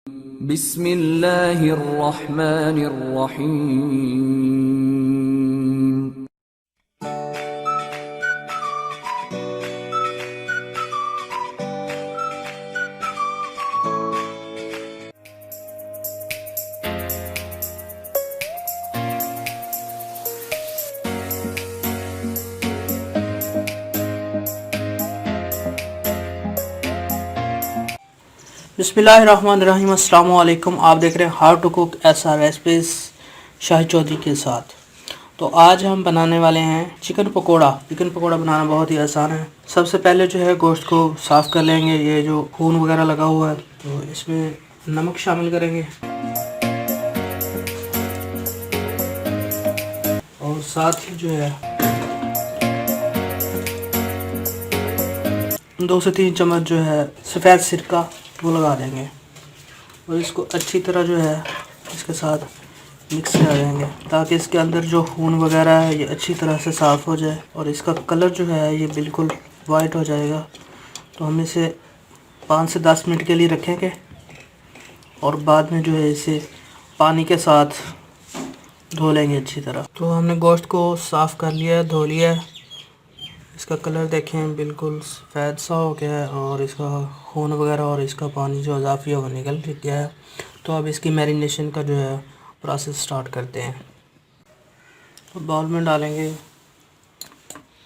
बिस्मिल्लाहिर्रहमानिर्रहीम। बिस्मिल्लाहिर्रहमानिर्रहीम। अस्सलाम वालेकुम। आप देख रहे हैं how to cook SRY Shahid Chaudhary के साथ। तो आज हम बनाने वाले हैं चिकन पकोड़ा। चिकन पकोड़ा बनाना बहुत ही आसान है। सबसे पहले जो है गोश्त को साफ़ कर लेंगे। ये जो खून वगैरह लगा हुआ है तो इसमें नमक शामिल करेंगे और साथ ही जो है 2 से 3 चम्मच जो है सफ़ेद सिरका वो लगा देंगे और इसको अच्छी तरह जो है इसके साथ मिक्स कर देंगे ताकि इसके अंदर जो खून वगैरह है ये अच्छी तरह से साफ़ हो जाए और इसका कलर जो है ये बिल्कुल वाइट हो जाएगा। तो हम इसे 5 से 10 मिनट के लिए रखेंगे और बाद में जो है इसे पानी के साथ धो लेंगे अच्छी तरह। तो हमने गोश्त को साफ़ कर लिया है, धो लिया है। इसका कलर देखें बिल्कुल सफ़ेद सा हो गया है और इसका खून वगैरह और इसका पानी जो इजाफी है वो निकल गया है। तो अब इसकी मैरिनेशन का जो है प्रोसेस स्टार्ट करते हैं। तो बाउल में डालेंगे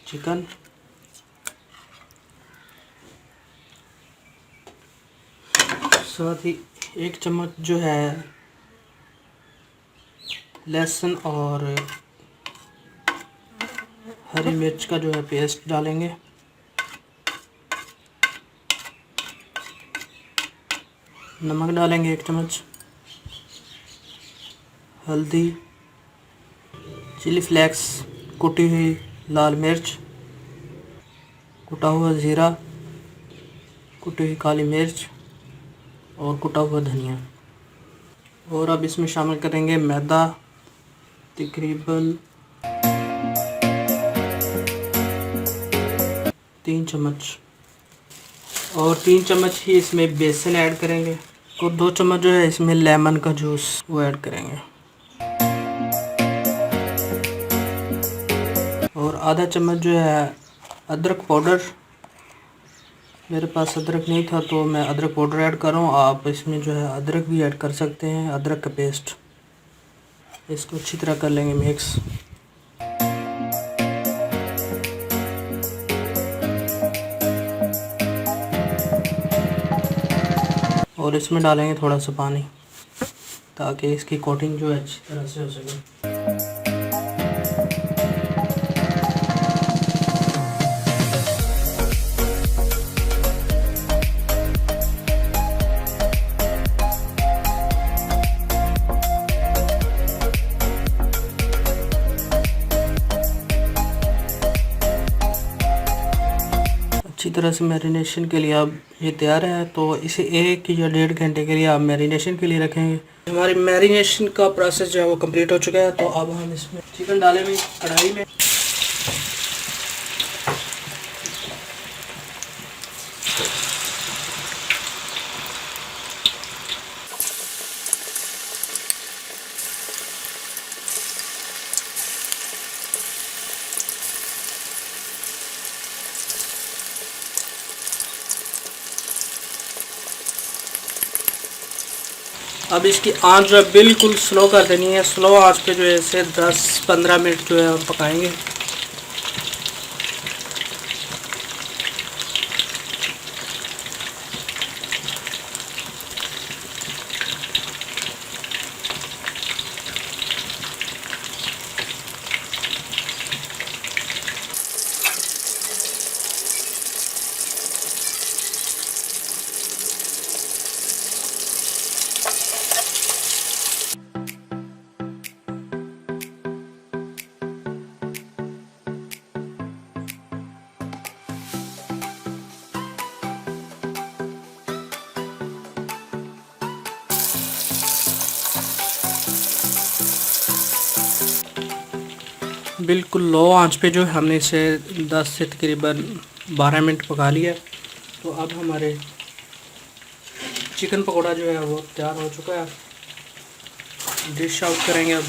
चिकन, साथ ही 1 चम्मच जो है लहसुन और हरी मिर्च का जो है पेस्ट डालेंगे। नमक डालेंगे 1 चम्मच, हल्दी, चिली फ्लेक्स, कुटी हुई लाल मिर्च, कुटा हुआ ज़ीरा, कुटी हुई काली मिर्च और कुटा हुआ धनिया। और अब इसमें शामिल करेंगे मैदा, तकरीबन 3 चम्मच और 3 चम्मच ही इसमें बेसन ऐड करेंगे और 2 चम्मच जो है इसमें लेमन का जूस वो ऐड करेंगे और आधा चम्मच जो है अदरक पाउडर। मेरे पास अदरक नहीं था तो मैं अदरक पाउडर ऐड कर रहा हूँ। आप इसमें जो है अदरक भी ऐड कर सकते हैं, अदरक का पेस्ट। इसको अच्छी तरह कर लेंगे मिक्स। और इसमें डालेंगे थोड़ा सा पानी ताकि इसकी कोटिंग जो है अच्छी तरह से हो सके। अच्छी तरह से मैरिनेशन के लिए अब ये तैयार है। तो इसे 1 या 1.5 घंटे के लिए आप मैरिनेशन के लिए रखेंगे। हमारी मैरिनेशन का प्रोसेस जो है वो कंप्लीट हो चुका है। तो अब हम इसमें चिकन डालेंगे कढ़ाई में। अब इसकी आंच जो है बिल्कुल स्लो कर देनी है। स्लो आंच पे जो है इसे 10-15 मिनट जो है हम पकाएंगे। बिल्कुल लो आंच पे जो हमने इसे 10 से तकरीबन 12 मिनट पका लिया। तो अब हमारे चिकन पकौड़ा जो है वो तैयार हो चुका है। डिश आउट करेंगे अब।